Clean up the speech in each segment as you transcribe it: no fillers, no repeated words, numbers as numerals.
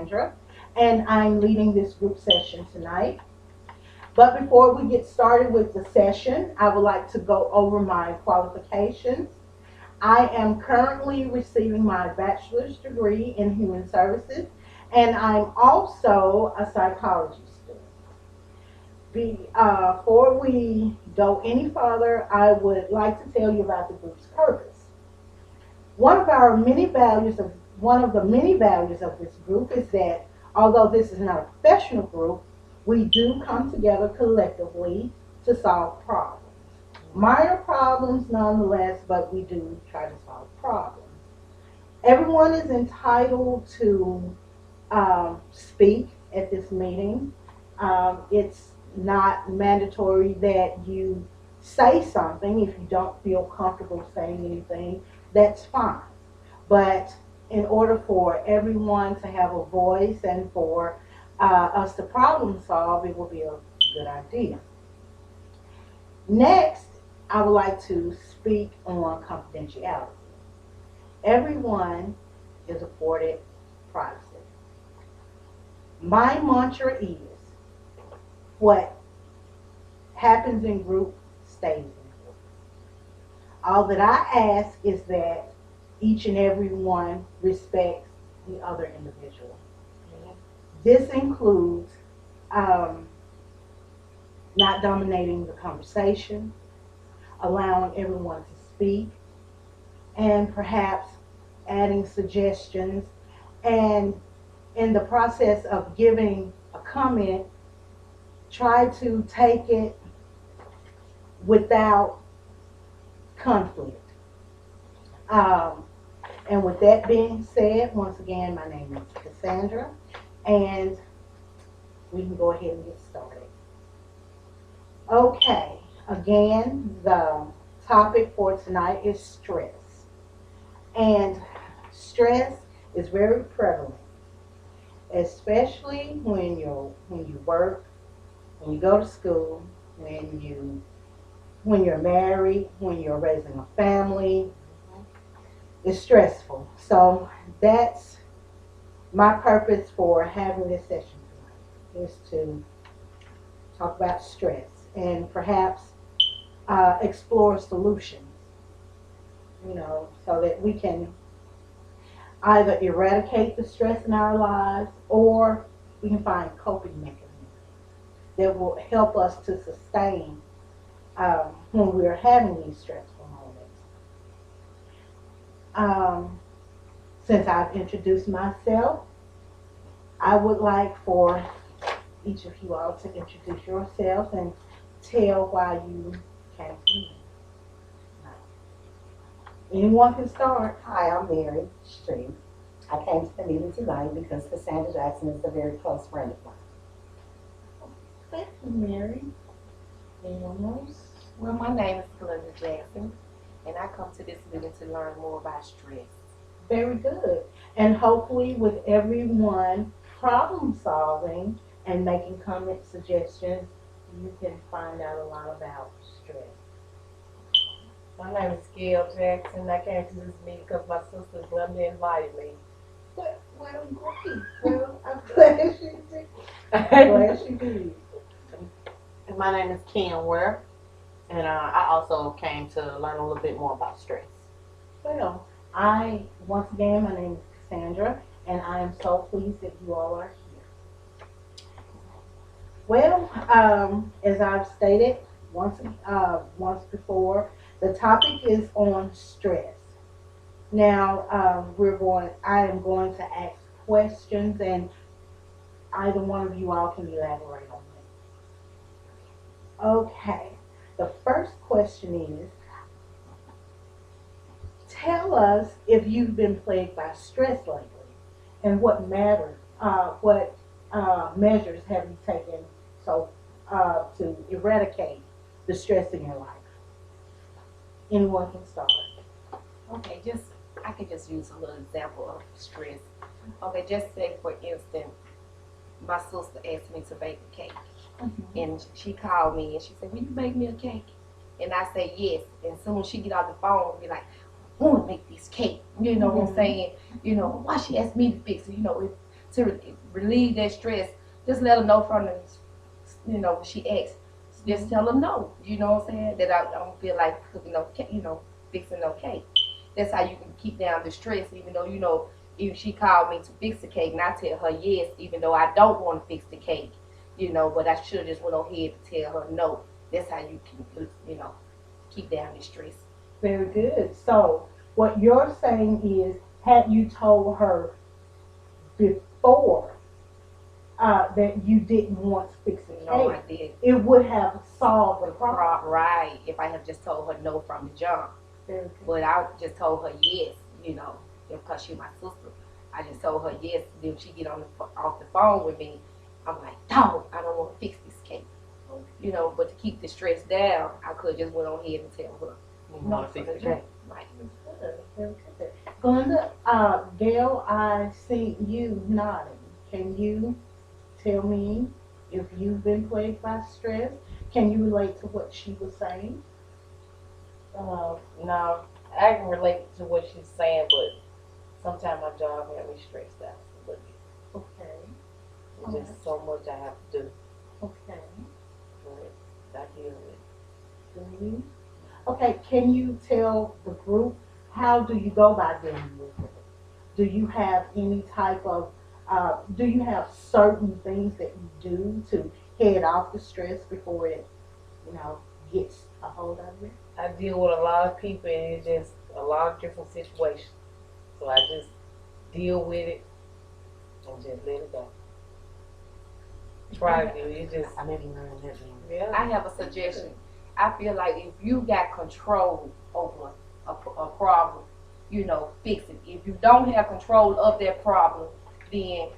Cassandra, and I'm leading this group session tonight. But before we get started with the session, I would like to go over my qualifications. I am currently receiving my bachelor's degree in human services, and I'm also a psychology student. Before we go any further, I would like to tell you about the group's purpose. One of the many values of this group is that although this is not a professional group, we do come together collectively to solve problems. Minor problems nonetheless, but we do try to solve problems. Everyone is entitled to speak at this meeting. It's not mandatory that you say something. If you don't feel comfortable saying anything, that's fine. But in order for everyone to have a voice and for us to problem solve, it will be a good idea. Next, I would like to speak on confidentiality. Everyone is afforded privacy. My mantra is what happens in group stays in group. All that I ask is that each and every one respects the other individual. This includes not dominating the conversation, allowing everyone to speak, and perhaps adding suggestions. And in the process of giving a comment, try to take it without conflict. And with that being said, once again, my name is Cassandra, and we can go ahead and get started. Okay, again, the topic for tonight is stress. And stress is very prevalent, especially when you work, when you go to school, when you're married, when you're raising a family. It's stressful. So that's my purpose for having this session tonight, is to talk about stress and perhaps explore solutions, so that we can either eradicate the stress in our lives or we can find coping mechanisms that will help us to sustain when we're having these stressful moments. Since I've introduced myself, I would like for each of you all to introduce yourselves and tell why you came to me. Anyone can start. Hi, I'm Mary Street. I came to the meeting tonight because Cassandra Jackson is a very close friend of mine. Thank you, Mary. Anyone else? Well, my name is Cassandra Jackson, and I come to this meeting to learn more about stress. Very good. And hopefully with everyone problem solving and making comment suggestions, you can find out a lot about stress. My name is Gail Jackson. I came to this meeting because my sister Glenda invited me. Well, great. Well, I'm glad she did. Glad she did. And my name is Kim Ware, and I also came to learn a little bit more about stress. Well, once again, my name is Cassandra, and I am so pleased that you all are here. Well, as I've stated once before, the topic is on stress. Now, I am going to ask questions, and either one of you all can elaborate on it. Okay, the first question is, tell us if you've been plagued by stress lately, and what measures have you taken to eradicate the stress in your life? Anyone can start. Okay, I could just use a little example of stress. Okay, just say for instance, my sister asked me to bake a cake, and she called me and she said, "Will you bake me a cake?" And I say yes. And soon as she get off the phone, be like, "I want to make this cake." You know what I'm saying? Why she asked me to fix it? to relieve that stress, just let her know from the, when she asks, just tell her no. You know what I'm saying? That I don't feel like cooking no cake, fixing no cake. That's how you can keep down the stress, even though, if she called me to fix the cake and I tell her yes, even though I don't want to fix the cake, but I should have just went ahead to tell her no. That's how you can, keep down the stress. Very good. So what you're saying is, had you told her before that you didn't want to fix the No, I cake, did. it would have solved the problem. Right. If I have just told her no from the jump. Very good. But I just told her yes, because she's my sister. I just told her yes. Then she get off the phone with me. I'm like, dog, I don't want to fix this cake. But to keep the stress down, I could just went on ahead and tell her. You want to fix the cake. Right. Very good. Glenda, Gail, I see you nodding. Can you tell me if you've been plagued by stress? Can you relate to what she was saying? No, I can relate to what she's saying, but sometimes my job has me stressed out a little bit. Okay. It's just so much I have to do, Okay. but I deal with it. Do you? Okay, can you tell the group, how do you go by dealing with it? Do you have any type of, do you have certain things that you do to head off the stress before it, gets a hold of you? I deal with a lot of people and it's just a lot of different situations. So I just deal with it and just let it go. Try to do it. It's just, I didn't learn that. yeah. I have a suggestion. I feel like if you got control over a problem, fix it. If you don't have control of that problem, then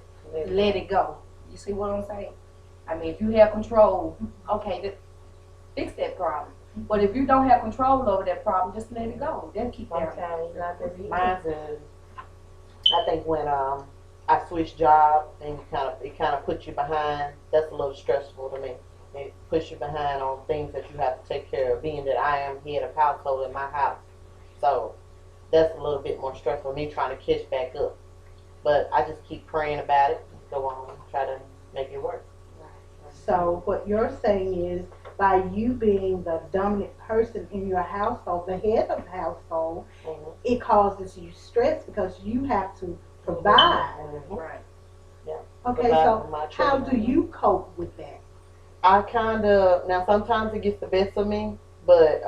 let it go. You see what I'm saying? I mean, if you have control, okay, then fix that problem. But if you don't have control over that problem, just let it go. Then keep down. Sometimes it's not that easy. Mine's is, I think when I switched job and it kind of puts you behind. That's a little stressful to me. It puts you behind on things that you have to take care of. Being that I am head of household in my house, so that's a little bit more stressful. Me trying to catch back up, but I just keep praying about it. Go on, try to make it work. So what you're saying is, by you being the dominant person in your household, the head of the household, Mm-hmm. it causes you stress because you have to provide. Mm-hmm. Right. Okay, Provide so for my how children. do you cope with that? I now sometimes it gets the best of me, but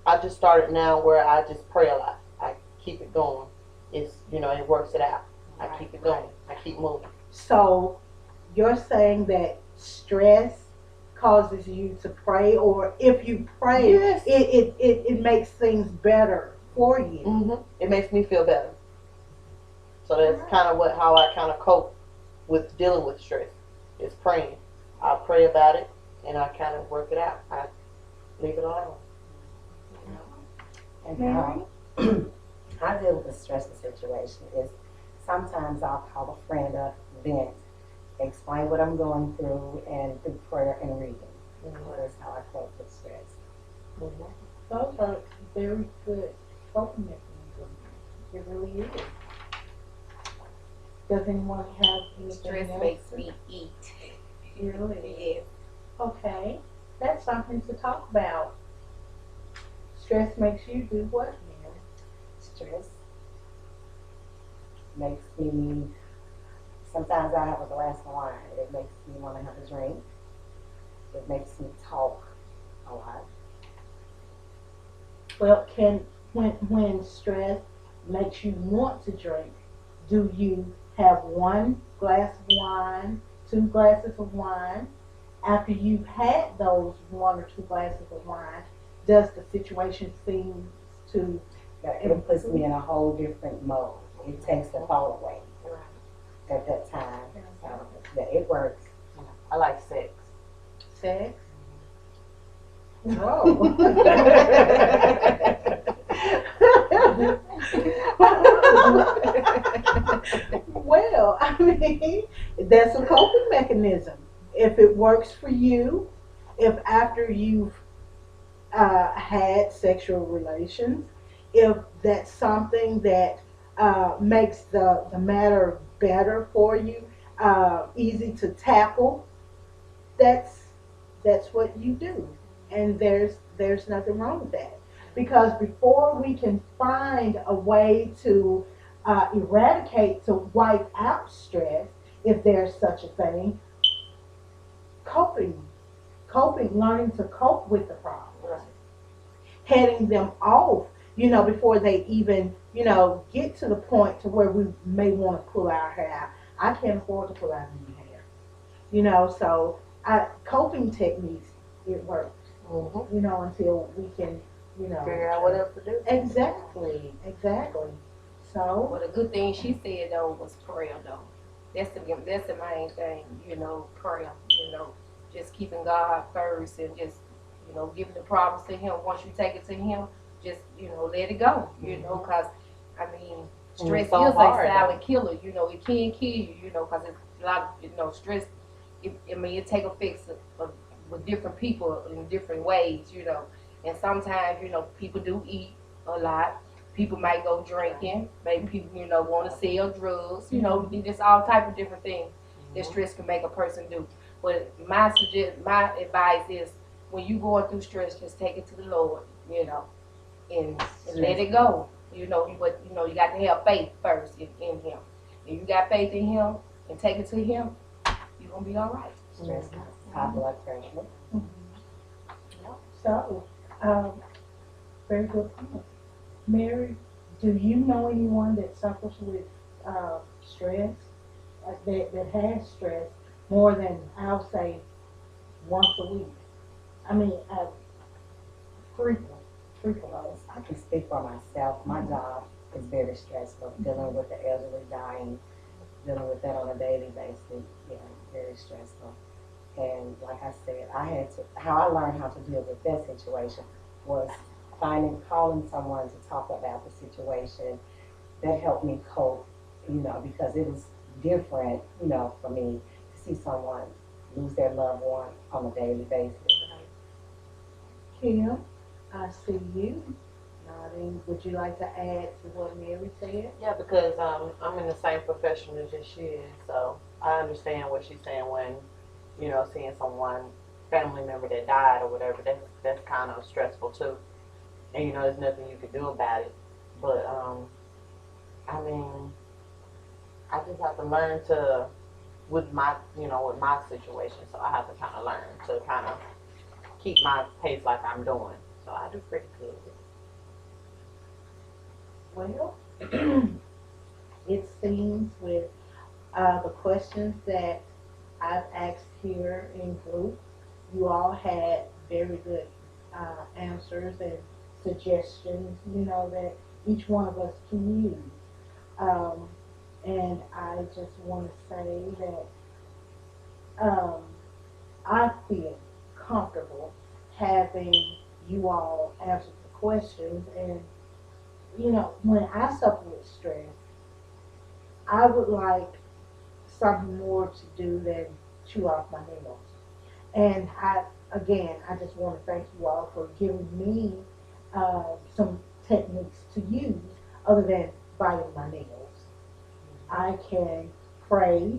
I just started now where I just pray a lot. I keep it going. It's it works it out. I keep it going. I keep moving. So you're saying that stress causes you to pray, or if you pray, Yes. it makes things better for you. Mm-hmm. It makes me feel better. So that's kind of how I kind of cope with dealing with stress. Is praying. I pray about it and I kind of work it out. I leave it alone. And Mary? I deal with a stressful situation is sometimes I'll call a friend up, vent, explain what I'm going through, and through prayer and reading. That's how I cope with stress. Mm-hmm. Those are very good coping mechanisms. It really is. Does anyone have anything Stress else? makes me eat. Really? Yes. Okay, that's something to talk about. Stress makes you do what, Mary? Stress makes me, sometimes I have a glass of wine. It makes me want to have a drink. It makes me talk a lot. Well, when stress makes you want to drink, do you have one glass of wine, 2 glasses of wine? After you've had those 1 or 2 glasses of wine, does the situation seem to It puts me in a whole different mode. It takes the thought away at that time. So, yeah, it works. I like sex. sex? Whoa. Well, I mean, that's a coping mechanism. If it works for you, if after you've had sexual relations, if that's something that makes the matter better for you, easy to tackle, that's what you do, and there's nothing wrong with that. Because before we can find a way to eradicate, to wipe out stress, if there's such a thing, coping, learning to cope with the problem, Right. heading them off, before they even, get to the point to where we may want to pull our hair out. I can't afford to pull out any hair, so coping techniques, it works, Mm-hmm. until we can, Figure out what else to do. exactly, so, Well, the good thing she said though was prayer though. That's the main thing, prayer. Just keeping God first and just giving the problems to Him. Once you take it to Him, just let it go. Cause I mean, stress it's so is a hard, silent killer. It can kill you. Cause it's a lot of stress. It take effects with different people in different ways. And sometimes people do eat a lot. People might go drinking. Maybe people, want to sell drugs. Just all type of different things that stress can make a person do. But my advice is, when you going through stress, just take it to the Lord, and let it go. But you got to have faith first in Him. If you got faith in Him and take it to Him, you're gonna be all right. Stress causes high blood pressure. so, very good point. Mary, do you know anyone that suffers with stress, that has stress more than, I'll say, once a week? I mean, frequent. I can speak for myself. My job is very stressful, dealing with the elderly dying, dealing with that on a daily basis. Yeah, very stressful. And like I said, how I learned how to deal with that situation was calling someone to talk about the situation. That helped me cope, because it was different, for me to see someone lose their loved one on a daily basis. Kim, I see you nodding. Would you like to add to what Mary said? Yeah, because I'm in the same profession as she is, so I understand what she's saying when, seeing someone, family member that died or whatever. That's kind of stressful too, and there's nothing you can do about it. But I mean, I just have to learn to, with my situation. So I have to kind of learn to kind of keep my pace like I'm doing. So I do pretty good. Well, it seems with the questions that I've asked here in group, you all had very good answers and suggestions, that each one of us can use. And I just want to say that I feel comfortable having you all answer the questions. And, when I suffer with stress, I would like something more to do than chew off my nails. And I just want to thank you all for giving me some techniques to use other than biting my nails. I can pray,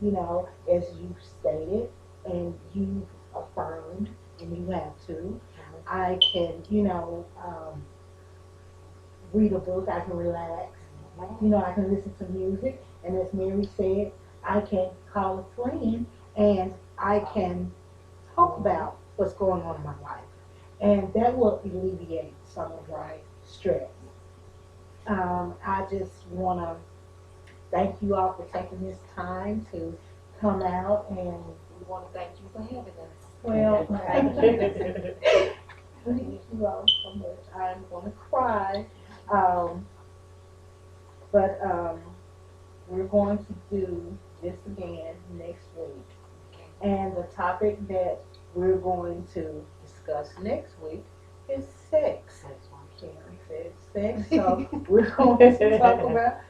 as you stated, and you affirmed, and you have to. I can, read a book. I can relax. I can listen to music. And as Mary said, I can call a friend and I can talk about what's going on in my life. And that will alleviate some of my stress. I just want to thank you all for taking this time to come out and, We want to thank you for having us. well, Thank thank you all so much. I'm going to cry. Um, but we're going to do this again next week. And the topic that we're going to discuss next week is sex. Karen said sex, so we're going to talk about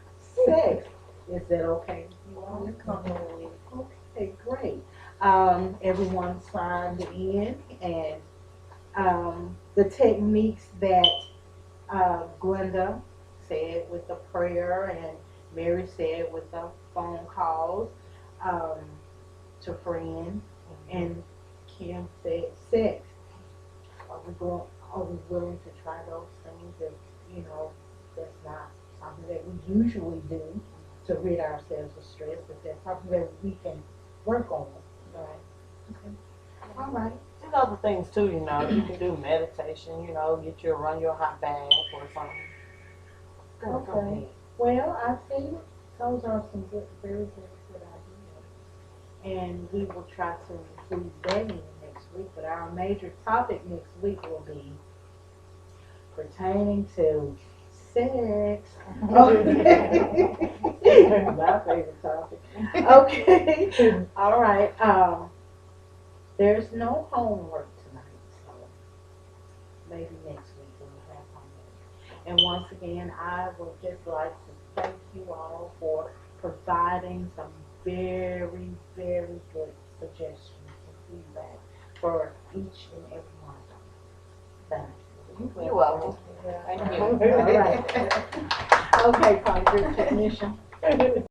sex. Is that okay with you all? We're comfortable with it. Okay, great. Everyone signed in, and the techniques that Glenda said with the prayer and Mary said with the phone calls to friends. And Kim said sex. Are we willing to try those things if, that's not something that we usually do to rid ourselves of stress, if that's something that we can work on. Right. Okay. All right. There's other things too, you can do meditation, run your hot bath or something. Okay. Well, I think those are some good, very good ideas. And we will try to include that in next week. But our major topic next week will be pertaining to sex. Okay. My favorite topic. Okay. All right. There's no homework tonight, so maybe next week we'll have homework. And once again, I would just like to thank you all for providing some very, very good suggestions and feedback for each and every one of them. Thank you. You're welcome. Thank you. All right. Okay, Congress technician.